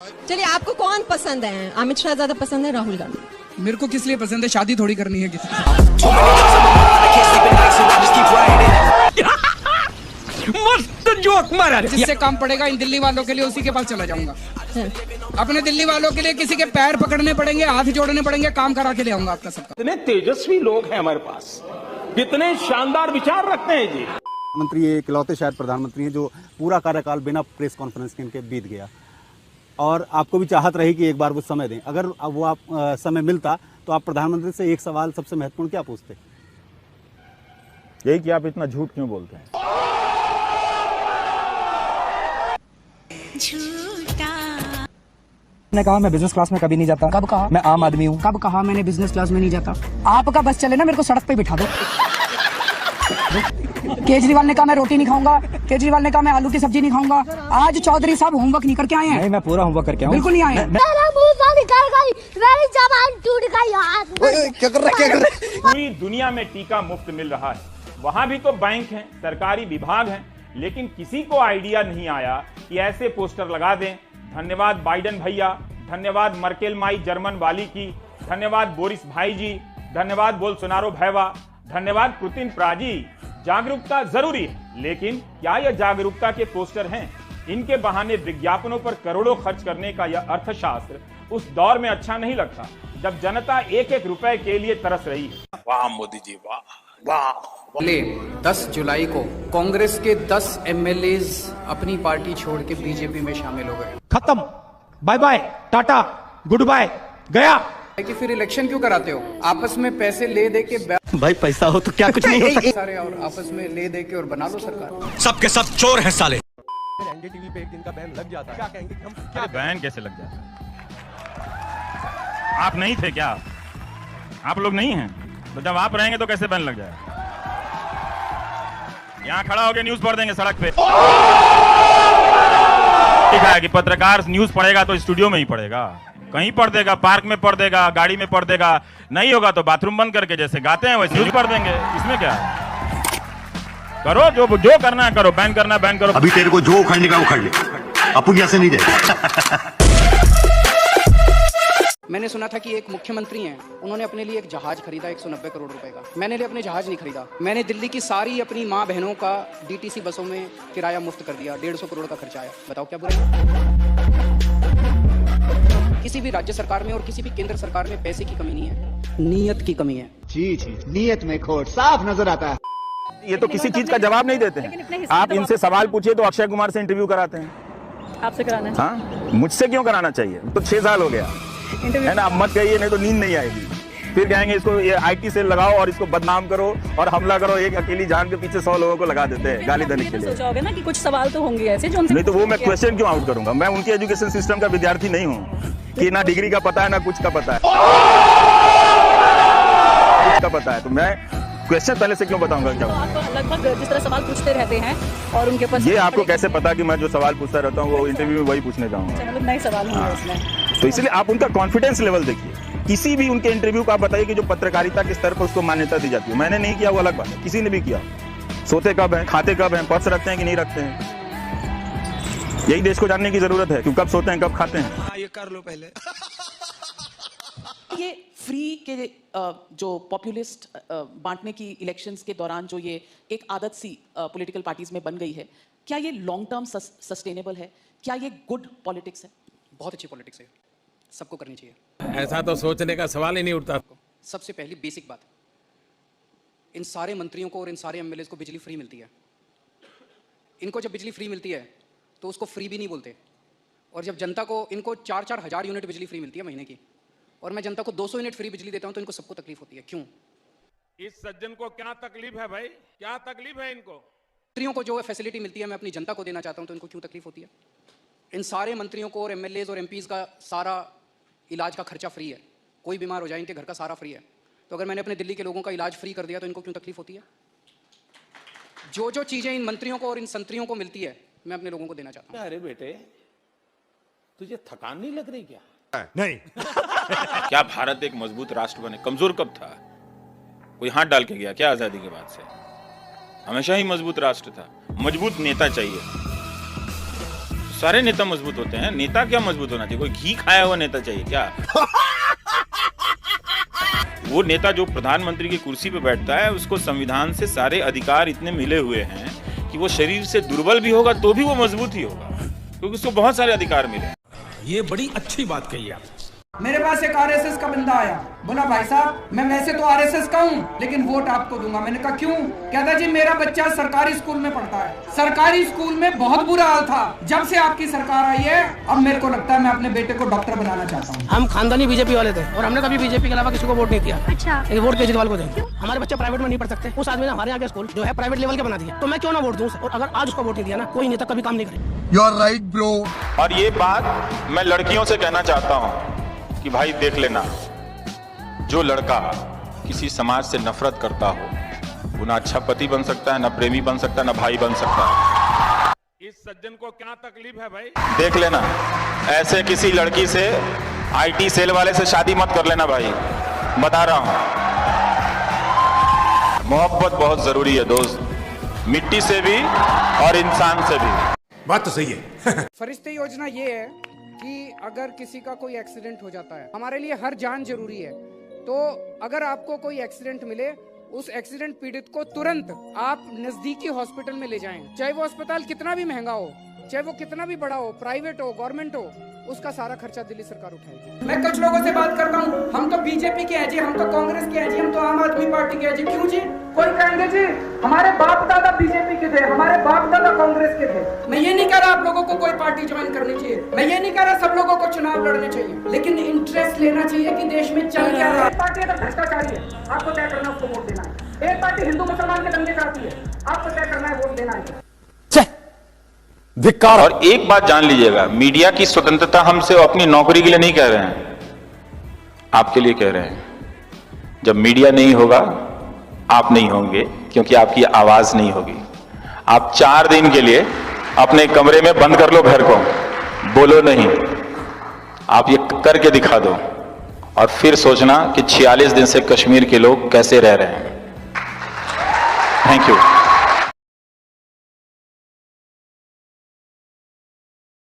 चलिए, आपको कौन पसंद है? अमित शाह ज्यादा पसंद है, राहुल गांधी? मेरे को किस लिए पसंद है? शादी थोड़ी करनी है किसी मस्त जोक मारा। जिससे काम पड़ेगा इन दिल्ली वालों के लिए, उसी के पास चला जाऊंगा। अपने दिल्ली वालों के लिए किसी के पैर पकड़ने पड़ेंगे, हाथ जोड़ने पड़ेंगे, काम करा के ले आऊंगा आपका सबका। कितने तेजस्वी लोग हैं हमारे पास, कितने शानदार विचार रखते हैं जी। मंत्री ये इकलौते शायद प्रधानमंत्री हैं जो पूरा कार्यकाल बिना प्रेस कॉन्फ्रेंस के इनके बीत गया, और आपको भी चाहत रही कि एक बार वो समय दें। अगर वो आप समय मिलता तो आप प्रधानमंत्री से एक सवाल सबसे महत्वपूर्ण क्या पूछते? यही कि आप इतना झूठ क्यों बोलते हैं? ने कहा मैं बिजनेस क्लास में कभी नहीं जाता। कब कहा? मैं आम आदमी हूँ। कब कहा मैंने बिजनेस क्लास में नहीं जाता? आपका बस चले ना, मेरे को सड़क पे बिठा दो। केजरीवाल ने कहा मैं रोटी नहीं खाऊंगा, केजरीवाल ने कहा मैं आलू की सब्जी नहीं खाऊंगा। आज चौधरी साहब होमवर्क नहीं करके आए हैं। नहीं, मैं पूरा होमवर्क करके आया हूं। बिल्कुल नहीं आए हैं। मेरा मुंह से निकल गई, मेरी जबान टूट गई यार। क्या कर रहा है? पूरी दुनिया में टीका मुफ्त मिल रहा है, वहां भी तो बैंक हैं, सरकारी विभाग हैं, लेकिन किसी को आइडिया नहीं आया कि ऐसे पोस्टर लगा दें। धन्यवाद बाइडेन भैया, धन्यवाद मर्केल माई जर्मन वाली की, धन्यवाद बोरिस भाई जी, धन्यवाद बोल्सोनारो भैया, धन्यवाद पुतिन प्राजी। जागरूकता जरूरी है, लेकिन क्या यह जागरूकता के पोस्टर हैं? इनके बहाने विज्ञापनों पर करोड़ों खर्च करने का यह अर्थशास्त्र उस दौर में अच्छा नहीं लगता जब जनता एक एक रुपए के लिए तरस रही है। वाह मोदी जी, वाह वाह। 10 जुलाई को कांग्रेस के 10 एमएलएज अपनी पार्टी छोड़ के बीजेपी में शामिल हो गए। खत्म, bye bye, tata, good bye, गया। कि फिर इलेक्शन क्यों कराते हो? आपस में पैसे ले दे के भाई पैसा हो तो क्या कुछ नहीं होता। सारे और आपस में ले दे के और बना लो सरकार। सबके सब चोर हैं साले। एनडीटीवी पे एक दिन का बैन लग जाता है, क्या कहेंगे हम? क्या बैन कैसे लग जाता है? आप नहीं थे क्या? आप लोग नहीं हैं तो जब आप रहेंगे तो कैसे बैन लग जाएगा? यहाँ खड़ा होकर न्यूज पढ़ देंगे सड़क पे। ठीक है कि पत्रकार न्यूज पढ़ेगा तो स्टूडियो में ही पढ़ेगा, कहीं पढ़ देगा, पार्क में पढ़ देगा, गाड़ी में पढ़ देगा, नहीं होगा तो बाथरूम बंद करके जैसे गाते हैं वैसे न्यूज पढ़ देंगे। इसमें क्या है? करो जो करना है करो, बैन करना बैन करो। अभी तेरे को जो उखाड़ने का उखाड़ ले, अपन यहाँ से नहीं जाएगा। मैंने सुना था कि एक मुख्यमंत्री हैं, उन्होंने अपने लिए एक जहाज खरीदा 190 करोड़ रुपए का। मैंने लिए अपने जहाज नहीं खरीदा, मैंने दिल्ली की सारी अपनी माँ बहनों का डीटीसी बसों में किराया मुफ्त कर दिया। 150 करोड़ का खर्चा आया। बताओ क्या बुरा? किसी भी राज्य सरकार में और किसी भी केंद्र सरकार में पैसे की कमी नहीं है, नीयत की कमी है। जी जी, नीयत में खोट साफ नजर आता है। ये तो किसी चीज का जवाब नहीं देते हैं। आप इनसे सवाल पूछिए तो अक्षय कुमार से इंटरव्यू कराते हैं। आपसे कराना है? हाँ, मुझसे क्यों कराना चाहिए? तो 6 साल हो गया है ना। अब मत कहिए, नहीं तो नींद नहीं आएगी। फिर कहेंगे इसको ये आईटी सेल लगाओ और इसको बदनाम करो और हमला करो। एक अकेली जान के पीछे 100 लोगों को लगा देते हैं गाली देने के लिए। सोचा होगा ना कि कुछ सवाल तो होंगे ऐसे जो नहीं तो वो मैं क्वेश्चन क्यों आउट करूंगा? मैं उनके एजुकेशन सिस्टम का विद्यार्थी नहीं हूँ कि ना डिग्री का पता है ना कुछ का पता है, कुछ का पता है। तो मैं क्वेश्चन पहले से क्यों बताऊंगा? क्या लगभग जिस तरह सवाल पूछते रहते हैं और उनके ऊपर ये आपको कैसे पता कि मैं जो सवाल पूछता रहता हूँ वो इंटरव्यू में वही पूछने जाऊंगा? नए सवाल होंगे उसमें। तो इसलिए आप उनका कॉन्फिडेंस लेवल देखिए। किसी भी उनके इंटरव्यू का आप बताइए कि जो पत्रकारिता के स्तर पर उसको मान्यता दी जाती है। मैंने नहीं किया वो अलग बात है, किसी ने भी किया। सोते कब हैं, खाते कब हैं, पर्स रखते हैं कि नहीं रखते हैं, यही देश को जानने की जरूरत है कि कब सोते हैं कब खाते हैं। ये कर लो पहले। ये फ्री के जो पॉपुलिस्ट बांटने की इलेक्शंस के दौरान जो ये एक आदत सी पॉलिटिकल पार्टीज में बन गई है, क्या ये लॉन्ग टर्म सस्टेनेबल है? क्या ये गुड पॉलिटिक्स है? बहुत अच्छी पॉलिटिक्स है, सबको करनी चाहिए। ऐसा तो सोचने का सवाल ही नहीं उठता। सबसे पहली बेसिक बात, इन सारे मंत्रियों को और इन सारे एमएलएज को बिजली फ्री मिलती है। इनको जब बिजली फ्री मिलती है तो उसको फ्री भी नहीं बोलते। और जब जनता को, इनको 4-4 हज़ार यूनिट बिजली फ्री मिलती है महीने की, और मैं जनता को 200 यूनिट फ्री बिजली देता हूं तो इनको सबको तकलीफ होती है। क्यों? इस सज्जन को क्या तकलीफ है भाई? क्या तकलीफ है इनको? मंत्रियों को जो फैसिलिटी मिलती है मैं अपनी जनता को देना चाहता हूं तो इनको क्यों तकलीफ होती है? इन सारे मंत्रियों को और एमएलएज और एमपीज का सारा इलाज का खर्चा फ्री है। कोई बीमार हो जाए इनके घर का सारा फ्री है। तो अगर मैंने अपने दिल्ली के लोगों का इलाज फ्री कर दिया तो इनको क्यों तकलीफ होती है? जो चीजें इन मंत्रियों को और इन संतरियों को मिलती है मैं अपने लोगों को देना चाहता हूं। अरे बेटे, तुझे थकान नहीं लग रही क्या? नहीं। क्या भारत एक मजबूत राष्ट्र बने? कमजोर कब था? कोई हाथ डाल के गया क्या आजादी के बाद से? हमेशा ही मजबूत राष्ट्र था। मजबूत नेता चाहिए। सारे नेता मजबूत होते हैं, नेता क्या मजबूत होना चाहिए? कोई घी खाया हुआ नेता चाहिए क्या? वो नेता जो प्रधानमंत्री की कुर्सी पे बैठता है, उसको संविधान से सारे अधिकार इतने मिले हुए हैं कि वो शरीर से दुर्बल भी होगा तो भी वो मजबूत ही होगा, क्योंकि उसको बहुत सारे अधिकार मिले। ये बड़ी अच्छी बात कही आप। मेरे पास एक आरएसएस का बंदा आया, बोला भाई साहब मैं वैसे तो आरएसएस का हूँ लेकिन वोट आपको दूंगा। मैंने कहा क्यों? कहता जी मेरा बच्चा सरकारी स्कूल में पढ़ता है, सरकारी स्कूल में बहुत बुरा हाल था, जब से आपकी सरकार आई है अब मेरे को लगता है मैं अपने बेटे को डॉक्टर बनाना चाहता हूँ। हम खानदानी बीजेपी वाले थे और हमने कभी बीजेपी के अलावा किसी को वोट नहीं दिया। अच्छा, वोट केजरीवाल को देंगे। हमारे बच्चे प्राइवेट में नहीं पढ़ सकते, उस आदमी ने हमारे आगे स्कूल जो है प्राइवेट लेवल के बना दिया, तो मैं क्यों ना वोट दूं? और अगर आज उसको वोट नहीं दिया ना, कोई नेता कभी काम नहीं करे। You are right bro. और ये बात मैं लड़कियों से कहना चाहता हूँ कि भाई देख लेना, जो लड़का किसी समाज से नफरत करता हो वो ना अच्छा पति बन सकता है, ना प्रेमी बन सकता है, ना भाई बन सकता है। इस सज्जन को क्या तकलीफ है भाई? देख लेना, ऐसे किसी लड़की से, आईटी सेल वाले से शादी मत कर लेना भाई, बता रहा हूं। मोहब्बत बहुत जरूरी है दोस्त, मिट्टी से भी और इंसान से भी। बात तो सही है। फरिश्ते योजना ये है कि अगर किसी का कोई एक्सीडेंट हो जाता है, हमारे लिए हर जान जरूरी है, तो अगर आपको कोई एक्सीडेंट मिले, उस एक्सीडेंट पीड़ित को तुरंत आप नजदीकी हॉस्पिटल में ले जाएं, चाहे वो अस्पताल कितना भी महंगा हो, चाहे वो कितना भी बड़ा हो, प्राइवेट हो, गवर्नमेंट हो, उसका सारा खर्चा दिल्ली सरकार उठाएगी। मैं कुछ लोगों से बात करता हूँ, हम तो बीजेपी के हैं जी, हम तो कांग्रेस के हैं जी, हम तो आम आदमी पार्टी के हैं जी। क्यों जी? कोई कहेंगे जी हमारे बाप दादा बीजेपी के थे, हमारे बाप दादा कांग्रेस के थे। मैं ये नहीं कह रहा आप लोगों को कोई पार्टी ज्वाइन करनी चाहिए, मैं ये नहीं कह रहा सब लोगों को चुनाव लड़ने चाहिए, लेकिन इंटरेस्ट लेना चाहिए कि देश में चल क्या रहा है। एक पार्टी अगर भ्रष्टाचारी है, आपको तय करना उसको वोट देना है। एक पार्टी हिंदू मुसलमान के दंगे कराती है, आपको तय करना है वोट देना है। और एक बात जान लीजिएगा, मीडिया की स्वतंत्रता हमसे अपनी नौकरी के लिए नहीं कह रहे हैं, आपके लिए कह रहे हैं। जब मीडिया नहीं होगा आप नहीं होंगे, क्योंकि आपकी आवाज नहीं होगी। आप 4 दिन के लिए अपने कमरे में बंद कर लो घर को, बोलो नहीं, आप ये करके दिखा दो और फिर सोचना कि 46 दिन से कश्मीर के लोग कैसे रह रहे हैं। Thank you.